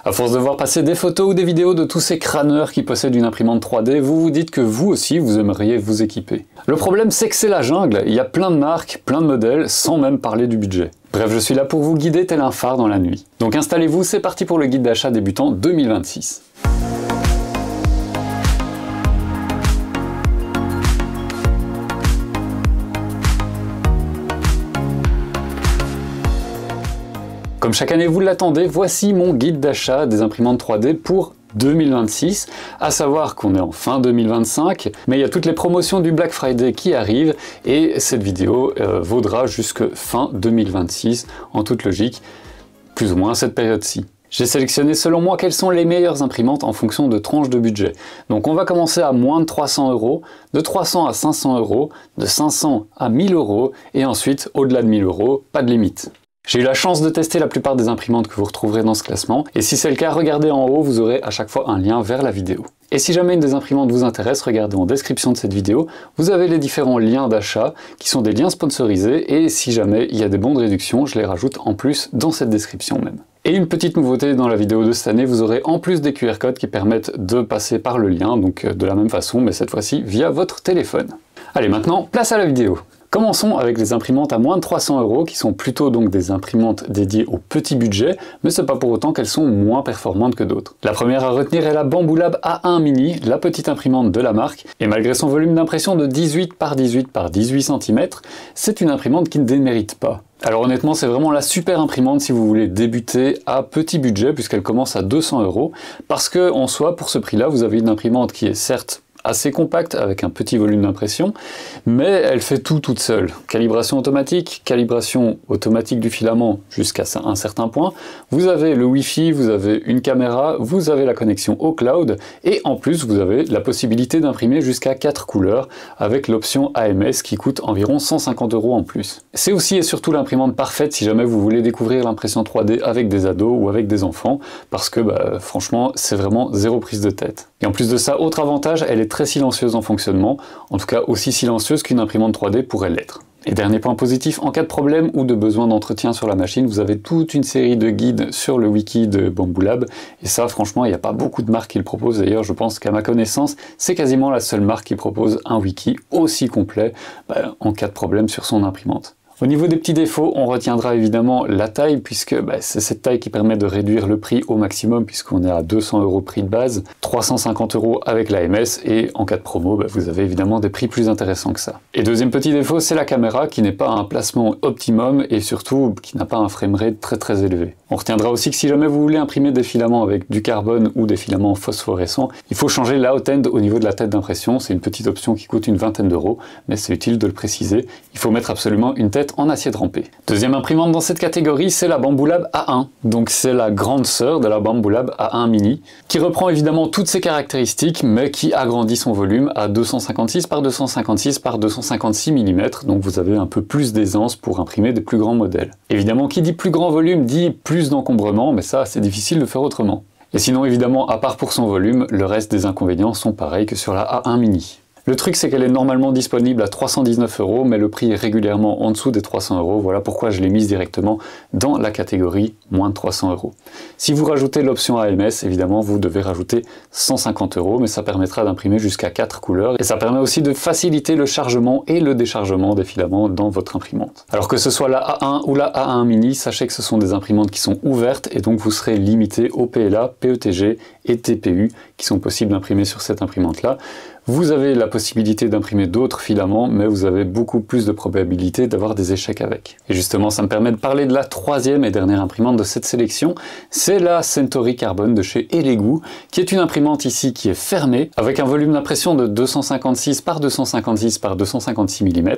À force de voir passer des photos ou des vidéos de tous ces crâneurs qui possèdent une imprimante 3D, vous vous dites que vous aussi vous aimeriez vous équiper. Le problème c'est que c'est la jungle, il y a plein de marques, plein de modèles, sans même parler du budget. Bref, je suis là pour vous guider tel un phare dans la nuit. Donc installez-vous, c'est parti pour le guide d'achat débutant 2026. Comme chaque année vous l'attendez, voici mon guide d'achat des imprimantes 3D pour 2026, à savoir qu'on est en fin 2025, mais il y a toutes les promotions du Black Friday qui arrivent et cette vidéo vaudra jusque fin 2026, en toute logique, plus ou moins à cette période-ci. J'ai sélectionné selon moi quelles sont les meilleures imprimantes en fonction de tranches de budget. Donc on va commencer à moins de 300 €, de 300 à 500 €, de 500 à 1000 € et ensuite au-delà de 1000 €, pas de limite. J'ai eu la chance de tester la plupart des imprimantes que vous retrouverez dans ce classement, et si c'est le cas, regardez en haut, vous aurez à chaque fois un lien vers la vidéo. Et si jamais une des imprimantes vous intéresse, regardez en description de cette vidéo, vous avez les différents liens d'achat qui sont des liens sponsorisés, et si jamais il y a des bons de réduction, je les rajoute en plus dans cette description même. Et une petite nouveauté dans la vidéo de cette année, vous aurez en plus des QR codes qui permettent de passer par le lien, donc de la même façon, mais cette fois-ci via votre téléphone. Allez, maintenant, place à la vidéo. Commençons avec les imprimantes à moins de 300 € qui sont plutôt donc des imprimantes dédiées au petit budget, mais c'est pas pour autant qu'elles sont moins performantes que d'autres. La première à retenir est la Bambu-Lab A1 Mini, la petite imprimante de la marque, et malgré son volume d'impression de 18 par 18 par 18 cm, c'est une imprimante qui ne démérite pas. Alors honnêtement, c'est vraiment la super imprimante si vous voulez débuter à petit budget, puisqu'elle commence à 200 €, parce que en soi, pour ce prix-là, vous avez une imprimante qui est certes assez compacte avec un petit volume d'impression, mais elle fait tout toute seule. Calibration automatique du filament jusqu'à un certain point, vous avez le Wi-Fi, vous avez une caméra, vous avez la connexion au cloud, et en plus vous avez la possibilité d'imprimer jusqu'à 4 couleurs avec l'option AMS qui coûte environ 150 € en plus. C'est aussi et surtout l'imprimante parfaite si jamais vous voulez découvrir l'impression 3D avec des ados ou avec des enfants, parce que franchement c'est vraiment zéro prise de tête. Et en plus de ça, autre avantage, elle est très silencieuse en fonctionnement, en tout cas aussi silencieuse qu'une imprimante 3D pourrait l'être. Et dernier point positif, en cas de problème ou de besoin d'entretien sur la machine, vous avez toute une série de guides sur le wiki de Bambu-Lab, et ça franchement il n'y a pas beaucoup de marques qui le proposent, d'ailleurs je pense qu'à ma connaissance c'est quasiment la seule marque qui propose un wiki aussi complet en cas de problème sur son imprimante. Au niveau des petits défauts, on retiendra évidemment la taille, puisque c'est cette taille qui permet de réduire le prix au maximum, puisqu'on est à 200 € prix de base, 350 € avec l'AMS, et en cas de promo, vous avez évidemment des prix plus intéressants que ça. Et deuxième petit défaut, c'est la caméra qui n'est pas à un placement optimum, et surtout qui n'a pas un framerate très élevé. On retiendra aussi que si jamais vous voulez imprimer des filaments avec du carbone ou des filaments phosphorescents, il faut changer la hot end au niveau de la tête d'impression, c'est une petite option qui coûte une vingtaine d'euros, mais c'est utile de le préciser, il faut mettre absolument une tête en acier trempé. Deuxième imprimante dans cette catégorie, c'est la Bambu-Lab A1, donc c'est la grande sœur de la Bambu-Lab A1 Mini, qui reprend évidemment toutes ses caractéristiques, mais qui agrandit son volume à 256 par 256 par 256 mm, donc vous avez un peu plus d'aisance pour imprimer des plus grands modèles. Évidemment, qui dit plus grand volume dit plus d'encombrement, mais ça c'est difficile de faire autrement. Et sinon évidemment, à part pour son volume, le reste des inconvénients sont pareils que sur la A1 Mini. Le truc c'est qu'elle est normalement disponible à 319 €, mais le prix est régulièrement en dessous des 300 €, voilà pourquoi je l'ai mise directement dans la catégorie moins de 300 €. Si vous rajoutez l'option AMS, évidemment vous devez rajouter 150 €, mais ça permettra d'imprimer jusqu'à 4 couleurs, et ça permet aussi de faciliter le chargement et le déchargement des filaments dans votre imprimante. Alors que ce soit la A1 ou la A1 Mini, sachez que ce sont des imprimantes qui sont ouvertes, et donc vous serez limité au PLA, PETG et TPU qui sont possibles d'imprimer sur cette imprimante-là. Vous avez la possibilité d'imprimer d'autres filaments, mais vous avez beaucoup plus de probabilité d'avoir des échecs avec. Et justement, ça me permet de parler de la troisième et dernière imprimante de cette sélection, c'est la Century Carbon de chez Elegoo, qui est une imprimante ici qui est fermée, avec un volume d'impression de 256 par 256 par 256 mm,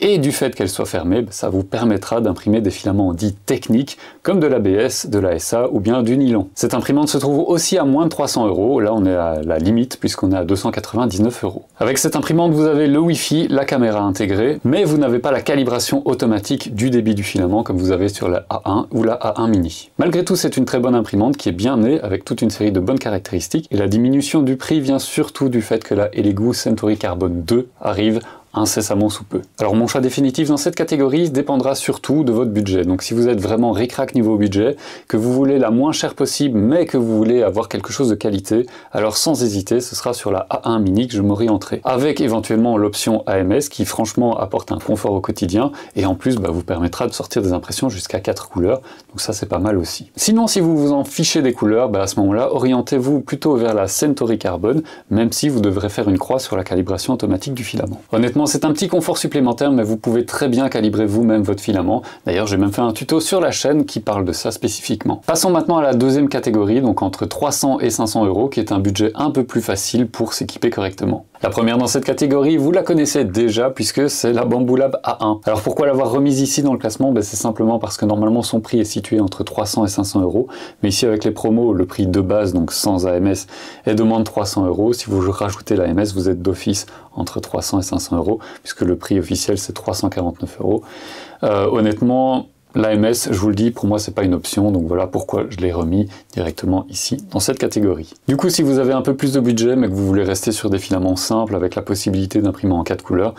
et du fait qu'elle soit fermée, ça vous permettra d'imprimer des filaments dits techniques, comme de l'ABS, de l'ASA ou bien du nylon. Cette imprimante se trouve aussi à moins de 300 €, là on est à la limite puisqu'on est à 299 €. Avec cette imprimante, vous avez le Wi-Fi, la caméra intégrée, mais vous n'avez pas la calibration automatique du débit du filament comme vous avez sur la A1 ou la A1 Mini. Malgré tout, c'est une très bonne imprimante qui est bien née avec toute une série de bonnes caractéristiques, et la diminution du prix vient surtout du fait que la Elegoo Century Carbon 2 arrive incessamment sous peu. Alors mon choix définitif dans cette catégorie dépendra surtout de votre budget. Donc si vous êtes vraiment ric-rac niveau budget, que vous voulez la moins chère possible mais que vous voulez avoir quelque chose de qualité, alors sans hésiter ce sera sur la A1 Mini que je m'orienterai. Avec éventuellement l'option AMS qui franchement apporte un confort au quotidien et en plus vous permettra de sortir des impressions jusqu'à 4 couleurs. Donc ça c'est pas mal aussi. Sinon si vous vous en fichez des couleurs, à ce moment-là orientez-vous plutôt vers la Centauri Carbone, même si vous devrez faire une croix sur la calibration automatique du filament. Honnêtement c'est un petit confort supplémentaire mais vous pouvez très bien calibrer vous-même votre filament. D'ailleurs j'ai même fait un tuto sur la chaîne qui parle de ça spécifiquement. Passons maintenant à la deuxième catégorie, donc entre 300 et 500 € qui est un budget un peu plus facile pour s'équiper correctement. La première dans cette catégorie, vous la connaissez déjà puisque c'est la Bambu Lab A1. Alors pourquoi l'avoir remise ici dans le classement? C'est simplement parce que normalement son prix est situé entre 300 et 500 €, mais ici avec les promos, le prix de base, donc sans AMS, est de moins de 300 €. Si vous rajoutez l'AMS, vous êtes d'office entre 300 et 500 € puisque le prix officiel c'est 349 €. Honnêtement, l'AMS, je vous le dis, pour moi c'est pas une option, donc voilà pourquoi je l'ai remis directement ici dans cette catégorie. Du coup si vous avez un peu plus de budget mais que vous voulez rester sur des filaments simples avec la possibilité d'imprimer en 4 couleurs,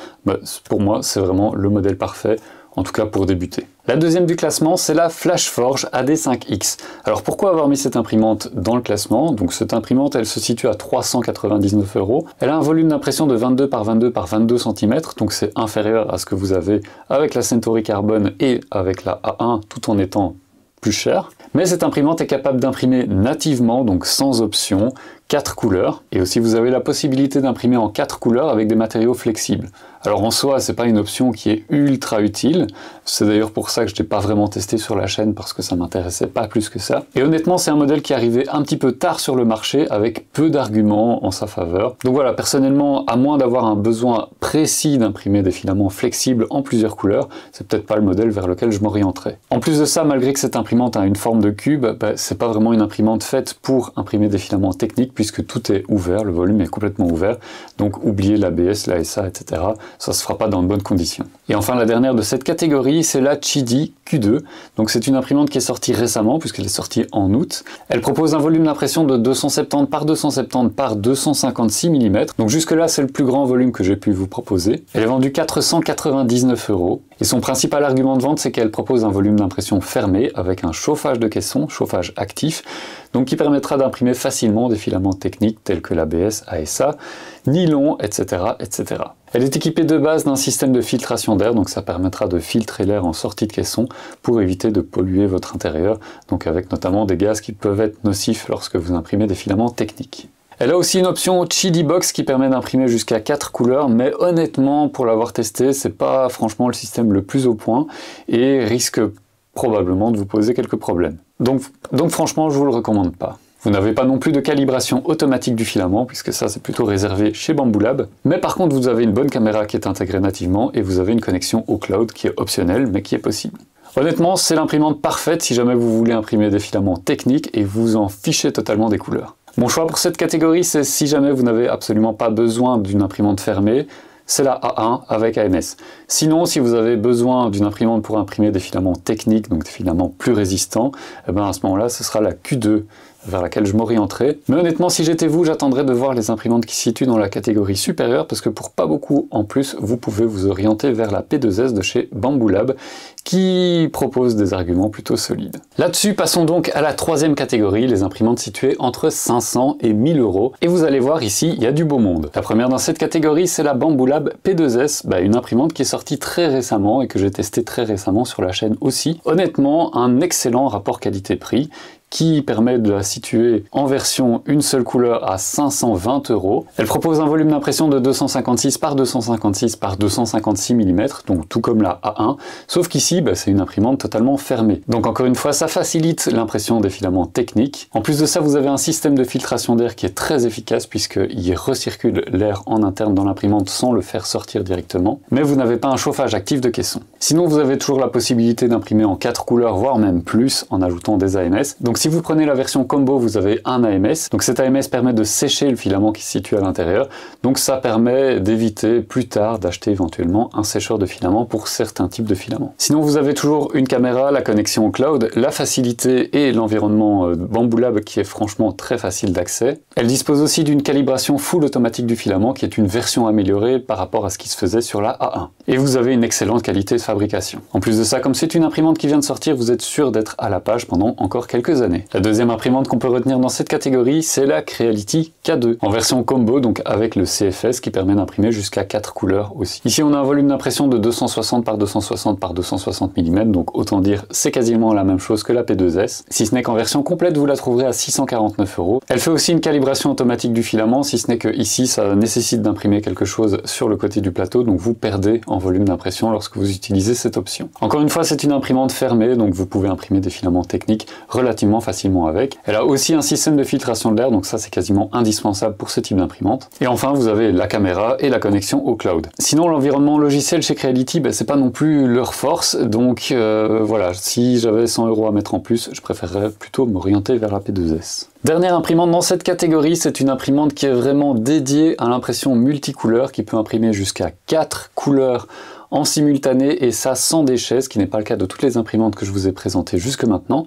pour moi c'est vraiment le modèle parfait, en tout cas pour débuter. La deuxième du classement, c'est la Flashforge AD5X. Alors pourquoi avoir mis cette imprimante dans le classement? Donc cette imprimante, elle se situe à 399 €. Elle a un volume d'impression de 22 par 22 par 22 cm, donc c'est inférieur à ce que vous avez avec la Centauri Carbone et avec la A1, tout en étant plus cher. Mais cette imprimante est capable d'imprimer nativement, donc sans option, 4 couleurs. Et aussi vous avez la possibilité d'imprimer en 4 couleurs avec des matériaux flexibles. Alors en soi, c'est pas une option qui est ultra utile. C'est d'ailleurs pour ça que je n'ai pas vraiment testé sur la chaîne parce que ça m'intéressait pas plus que ça. Et honnêtement, c'est un modèle qui est arrivé un petit peu tard sur le marché avec peu d'arguments en sa faveur. Donc voilà, personnellement, à moins d'avoir un besoin précis d'imprimer des filaments flexibles en plusieurs couleurs, c'est peut-être pas le modèle vers lequel je m'orienterai. En plus de ça, malgré que cette imprimante a une forme de cube, c'est pas vraiment une imprimante faite pour imprimer des filaments techniques puisque tout est ouvert, le volume est complètement ouvert. Donc oubliez l'ABS, l'ASA, etc. Ça se fera pas dans de bonnes conditions. Et enfin la dernière de cette catégorie, c'est la Chidi Q2. Donc c'est une imprimante qui est sortie récemment puisqu'elle est sortie en août. Elle propose un volume d'impression de 270 par 270 par 256 mm. Donc jusque là c'est le plus grand volume que j'ai pu vous proposer. Elle est vendue 499 € et son principal argument de vente c'est qu'elle propose un volume d'impression fermé avec un chauffage de caisson, chauffage actif, donc qui permettra d'imprimer facilement des filaments techniques tels que l'ABS, ASA, nylon, etc., etc. Elle est équipée de base d'un système de filtration d'air, donc ça permettra de filtrer l'air en sortie de caisson pour éviter de polluer votre intérieur, donc avec notamment des gaz qui peuvent être nocifs lorsque vous imprimez des filaments techniques. Elle a aussi une option Chidi Box qui permet d'imprimer jusqu'à 4 couleurs, mais honnêtement, pour l'avoir testé, c'est pas franchement le système le plus au point et risque probablement de vous poser quelques problèmes. Donc franchement, je vous le recommande pas. Vous n'avez pas non plus de calibration automatique du filament, puisque ça c'est plutôt réservé chez Bambu Lab. Mais par contre, vous avez une bonne caméra qui est intégrée nativement et vous avez une connexion au cloud qui est optionnelle, mais qui est possible. Honnêtement, c'est l'imprimante parfaite si jamais vous voulez imprimer des filaments techniques et vous en fichez totalement des couleurs. Mon choix pour cette catégorie, c'est si jamais vous n'avez absolument pas besoin d'une imprimante fermée, c'est la A1 avec AMS. Sinon, si vous avez besoin d'une imprimante pour imprimer des filaments techniques, donc des filaments plus résistants, à ce moment-là, ce sera la Q2 vers laquelle je m'orienterai. Mais honnêtement, si j'étais vous, j'attendrais de voir les imprimantes qui se situent dans la catégorie supérieure, parce que pour pas beaucoup en plus, vous pouvez vous orienter vers la P2S de chez Bambu Lab, qui propose des arguments plutôt solides. Là-dessus, passons donc à la troisième catégorie, les imprimantes situées entre 500 et 1000 €. Et vous allez voir ici, il y a du beau monde. La première dans cette catégorie, c'est la Bambu Lab P2S, une imprimante qui est sortie très récemment et que j'ai testée très récemment sur la chaîne aussi. Honnêtement, un excellent rapport qualité-prix qui permet de la situer en version une seule couleur à 520 €. Elle propose un volume d'impression de 256 par 256 par 256 mm, donc tout comme la A1, sauf qu'ici c'est une imprimante totalement fermée. Donc encore une fois, ça facilite l'impression des filaments techniques. En plus de ça, vous avez un système de filtration d'air qui est très efficace puisqu'il recircule l'air en interne dans l'imprimante sans le faire sortir directement, mais vous n'avez pas un chauffage actif de caisson. Sinon, vous avez toujours la possibilité d'imprimer en 4 couleurs, voire même plus, en ajoutant des AMS. Donc Donc si vous prenez la version combo, vous avez un AMS. Donc cet AMS permet de sécher le filament qui se situe à l'intérieur. Donc ça permet d'éviter plus tard d'acheter éventuellement un sécheur de filament pour certains types de filaments. Sinon vous avez toujours une caméra, la connexion au cloud, la facilité et l'environnement Bambu Lab qui est franchement très facile d'accès. Elle dispose aussi d'une calibration full automatique du filament qui est une version améliorée par rapport à ce qui se faisait sur la A1. Et vous avez une excellente qualité de fabrication. En plus de ça, comme c'est une imprimante qui vient de sortir, vous êtes sûr d'être à la page pendant encore quelques années. La deuxième imprimante qu'on peut retenir dans cette catégorie, c'est la Creality K2, en version combo, donc avec le CFS qui permet d'imprimer jusqu'à 4 couleurs aussi. Ici on a un volume d'impression de 260 par 260 par 260 mm, donc autant dire c'est quasiment la même chose que la P2S. Si ce n'est qu'en version complète, vous la trouverez à 649 €. Elle fait aussi une calibration automatique du filament, si ce n'est que ici ça nécessite d'imprimer quelque chose sur le côté du plateau, donc vous perdez en volume d'impression lorsque vous utilisez cette option. Encore une fois, c'est une imprimante fermée, donc vous pouvez imprimer des filaments techniques relativement facilement avec. Elle a aussi un système de filtration de l'air, donc ça c'est quasiment indispensable pour ce type d'imprimante. Et enfin, vous avez la caméra et la connexion au cloud. Sinon, l'environnement logiciel chez Creality, c'est pas non plus leur force, donc voilà, si j'avais 100 € à mettre en plus, je préférerais plutôt m'orienter vers la P2S. Dernière imprimante dans cette catégorie, c'est une imprimante qui est vraiment dédiée à l'impression multicouleur, qui peut imprimer jusqu'à 4 couleurs en simultané, et ça sans déchets, ce qui n'est pas le cas de toutes les imprimantes que je vous ai présentées jusque maintenant.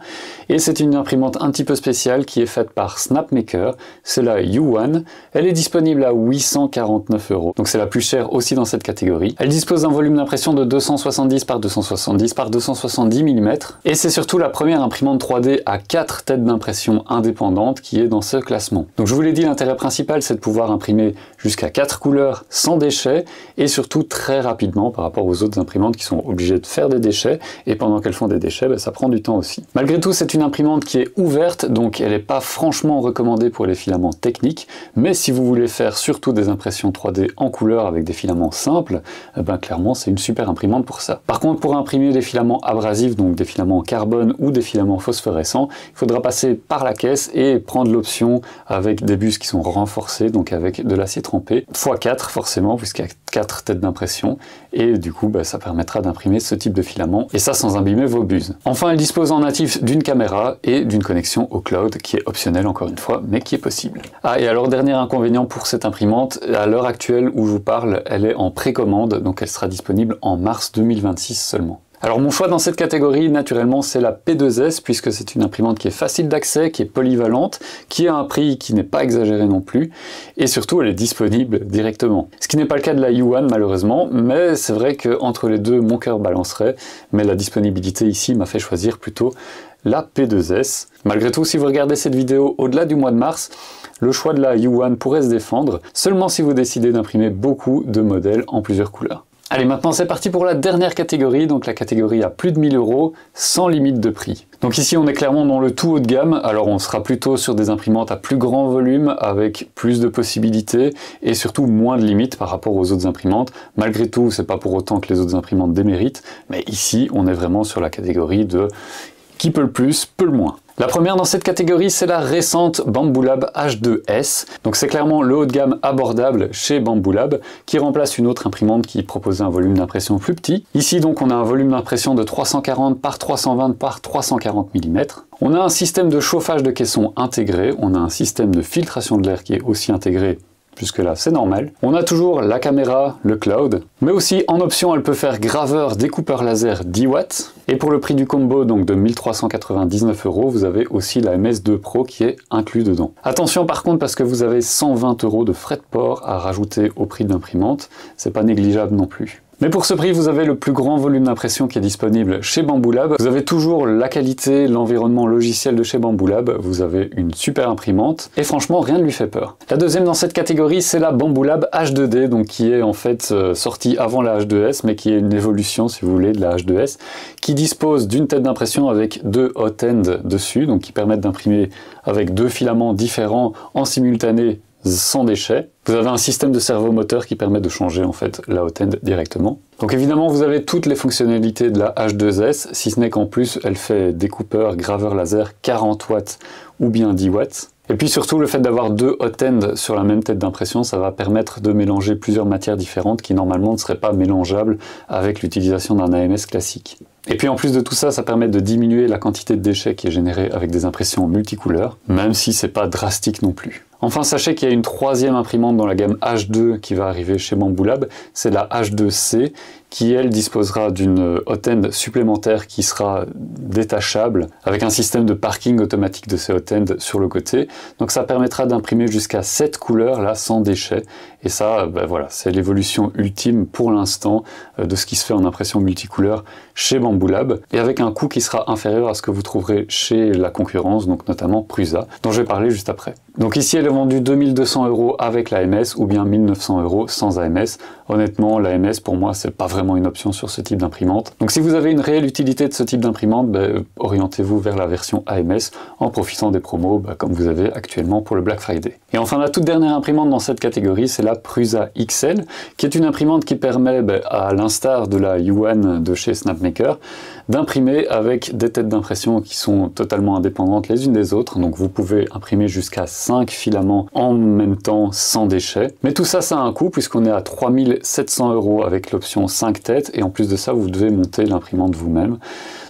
Et c'est une imprimante un petit peu spéciale qui est faite par Snapmaker, c'est la U1. Elle est disponible à 849 €, donc c'est la plus chère aussi dans cette catégorie. Elle dispose d'un volume d'impression de 270 par 270 par 270 mm, et c'est surtout la première imprimante 3D à 4 têtes d'impression indépendantes qui est dans ce classement. Donc je vous l'ai dit, l'intérêt principal c'est de pouvoir imprimer jusqu'à 4 couleurs sans déchets, et surtout très rapidement par rapport aux autres imprimantes qui sont obligées de faire des déchets, et pendant qu'elles font des déchets, ça prend du temps aussi. Malgré tout, c'est une imprimante qui est ouverte, donc elle n'est pas franchement recommandée pour les filaments techniques, mais si vous voulez faire surtout des impressions 3D en couleur avec des filaments simples, clairement c'est une super imprimante pour ça. Par contre, pour imprimer des filaments abrasifs, donc des filaments en carbone ou des filaments phosphorescents, il faudra passer par la caisse et prendre l'option avec des bus qui sont renforcés, donc avec de l'acier trempé, x4 forcément, puisqu'il y a 4 têtes d'impression, et du coup ça permettra d'imprimer ce type de filament, et ça sans abîmer vos buses. Enfin, elle dispose en natif d'une caméra et d'une connexion au cloud qui est optionnelle encore une fois, mais qui est possible. Ah, et alors dernier inconvénient pour cette imprimante, à l'heure actuelle où je vous parle, elle est en précommande, donc elle sera disponible en mars 2026 seulement. Alors mon choix dans cette catégorie, naturellement, c'est la P2S, puisque c'est une imprimante qui est facile d'accès, qui est polyvalente, qui a un prix qui n'est pas exagéré non plus, et surtout elle est disponible directement. Ce qui n'est pas le cas de la U1 malheureusement, mais c'est vrai qu'entre les deux, mon cœur balancerait, mais la disponibilité ici m'a fait choisir plutôt la P2S. Malgré tout, si vous regardez cette vidéo au-delà du mois de mars, le choix de la U1 pourrait se défendre, seulement si vous décidez d'imprimer beaucoup de modèles en plusieurs couleurs. Allez, maintenant c'est parti pour la dernière catégorie, donc la catégorie à plus de 1000 €, sans limite de prix. Donc ici on est clairement dans le tout haut de gamme, alors on sera plutôt sur des imprimantes à plus grand volume, avec plus de possibilités, et surtout moins de limites par rapport aux autres imprimantes. Malgré tout, c'est pas pour autant que les autres imprimantes déméritent, mais ici on est vraiment sur la catégorie de qui peut le plus, peut le moins. La première dans cette catégorie, c'est la récente Bambu Lab H2S. Donc c'est clairement le haut de gamme abordable chez Bambu Lab qui remplace une autre imprimante qui proposait un volume d'impression plus petit. Ici donc on a un volume d'impression de 340 par 320 par 340 mm. On a un système de chauffage de caisson intégré, on a un système de filtration de l'air qui est aussi intégré. Jusque-là, c'est normal. On a toujours la caméra, le cloud, mais aussi en option, elle peut faire graveur découpeur laser 10 watts. Et pour le prix du combo, donc de 1399 €, vous avez aussi la MS2 Pro qui est inclus dedans. Attention par contre, parce que vous avez 120 € de frais de port à rajouter au prix de l'imprimante, c'est pas négligeable non plus. Mais pour ce prix, vous avez le plus grand volume d'impression qui est disponible chez Bambu Lab. Vous avez toujours la qualité, l'environnement logiciel de chez Bambu Lab. Vous avez une super imprimante et franchement, rien ne lui fait peur. La deuxième dans cette catégorie, c'est la Bambu Lab H2D, donc qui est en fait sortie avant la H2S, mais qui est une évolution, si vous voulez, de la H2S, qui dispose d'une tête d'impression avec 2 hot ends dessus, donc qui permettent d'imprimer avec 2 filaments différents en simultané sans déchets. Vous avez un système de servomoteur qui permet de changer en fait la hot end directement. Donc évidemment vous avez toutes les fonctionnalités de la H2S, si ce n'est qu'en plus elle fait découpeur, graveur laser 40 watts ou bien 10 watts. Et puis surtout le fait d'avoir 2 hot ends sur la même tête d'impression, ça va permettre de mélanger plusieurs matières différentes qui normalement ne seraient pas mélangeables avec l'utilisation d'un AMS classique. Et puis en plus de tout ça, ça permet de diminuer la quantité de déchets qui est générée avec des impressions multicouleurs, même si c'est pas drastique non plus. Enfin, sachez qu'il y a une troisième imprimante dans la gamme H2 qui va arriver chez Bambu Lab, c'est la H2C, qui elle disposera d'une hot-end supplémentaire qui sera détachable, avec un système de parking automatique de ces hot-ends sur le côté. Donc ça permettra d'imprimer jusqu'à 7 couleurs là sans déchets. Et ça, ben voilà, c'est l'évolution ultime pour l'instant de ce qui se fait en impression multicouleur chez Bambu Lab, et avec un coût qui sera inférieur à ce que vous trouverez chez la concurrence, donc notamment Prusa, dont je vais parler juste après. Donc ici, elle est vendue 2200 € avec l'AMS ou bien 1900 € sans AMS. Honnêtement, l'AMS pour moi, c'est pas vraiment une option sur ce type d'imprimante. Donc si vous avez une réelle utilité de ce type d'imprimante, orientez-vous vers la version AMS en profitant des promos comme vous avez actuellement pour le Black Friday. Et enfin, la toute dernière imprimante dans cette catégorie, c'est la Prusa XL, qui est une imprimante qui permet, à l'instar de la Yuan de chez Snapmaker, d'imprimer avec des têtes d'impression qui sont totalement indépendantes les unes des autres. Donc vous pouvez imprimer jusqu'à 5 filaments en même temps sans déchets. Mais tout ça, ça a un coût puisqu'on est à 3700 € avec l'option 5 têtes, et en plus de ça, vous devez monter l'imprimante vous-même.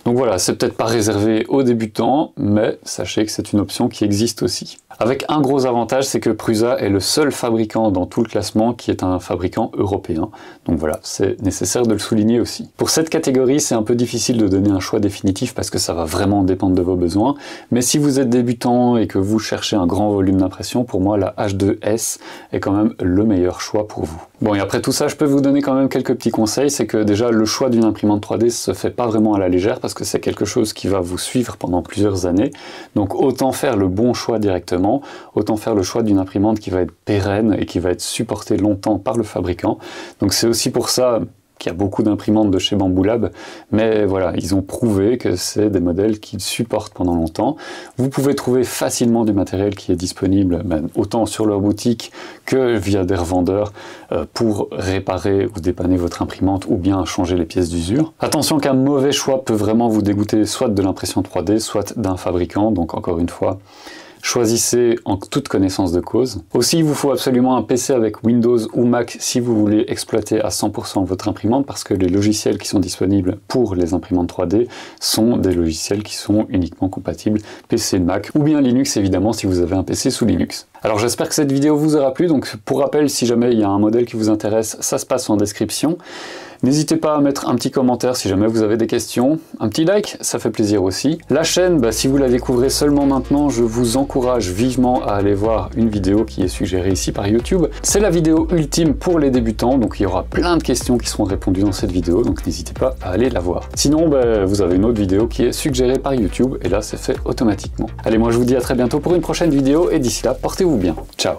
Donc voilà, c'est peut-être pas réservé aux débutants, mais sachez que c'est une option qui existe aussi. Avec un gros avantage, c'est que Prusa est le seul fabricant dans tout le classement qui est un fabricant européen. Donc voilà, c'est nécessaire de le souligner aussi. Pour cette catégorie, c'est un peu difficile de donner un choix définitif parce que ça va vraiment dépendre de vos besoins. Mais si vous êtes débutant et que vous cherchez un grand volume d'impression, pour moi, la H2S est quand même le meilleur choix pour vous. Bon, et après tout ça, je peux vous donner quand même quelques petits conseils. C'est que déjà, le choix d'une imprimante 3D se fait pas vraiment à la légère parce que c'est quelque chose qui va vous suivre pendant plusieurs années. Donc autant faire le bon choix directement, autant faire le choix d'une imprimante qui va être pérenne et qui va être supportée longtemps par le fabricant. Donc c'est aussi pour ça qu'il y a beaucoup d'imprimantes de chez Bambu Lab, mais voilà, ils ont prouvé que c'est des modèles qui supportent pendant longtemps. Vous pouvez trouver facilement du matériel qui est disponible, autant sur leur boutique que via des revendeurs pour réparer ou dépanner votre imprimante ou bien changer les pièces d'usure. Attention qu'un mauvais choix peut vraiment vous dégoûter soit de l'impression 3D, soit d'un fabricant, donc encore une fois, choisissez en toute connaissance de cause. Aussi, il vous faut absolument un PC avec Windows ou Mac si vous voulez exploiter à 100% votre imprimante, parce que les logiciels qui sont disponibles pour les imprimantes 3D sont des logiciels qui sont uniquement compatibles PC, Mac, ou bien Linux évidemment si vous avez un PC sous Linux. Alors j'espère que cette vidéo vous aura plu, donc pour rappel, si jamais il y a un modèle qui vous intéresse, ça se passe en description. N'hésitez pas à mettre un petit commentaire si jamais vous avez des questions, un petit like, ça fait plaisir aussi. La chaîne, si vous la découvrez seulement maintenant, je vous encourage vivement à aller voir une vidéo qui est suggérée ici par YouTube. C'est la vidéo ultime pour les débutants, donc il y aura plein de questions qui seront répondues dans cette vidéo, donc n'hésitez pas à aller la voir. Sinon, vous avez une autre vidéo qui est suggérée par YouTube, et là c'est fait automatiquement. Allez, moi je vous dis à très bientôt pour une prochaine vidéo, et d'ici là, portez-vous bien. Ciao!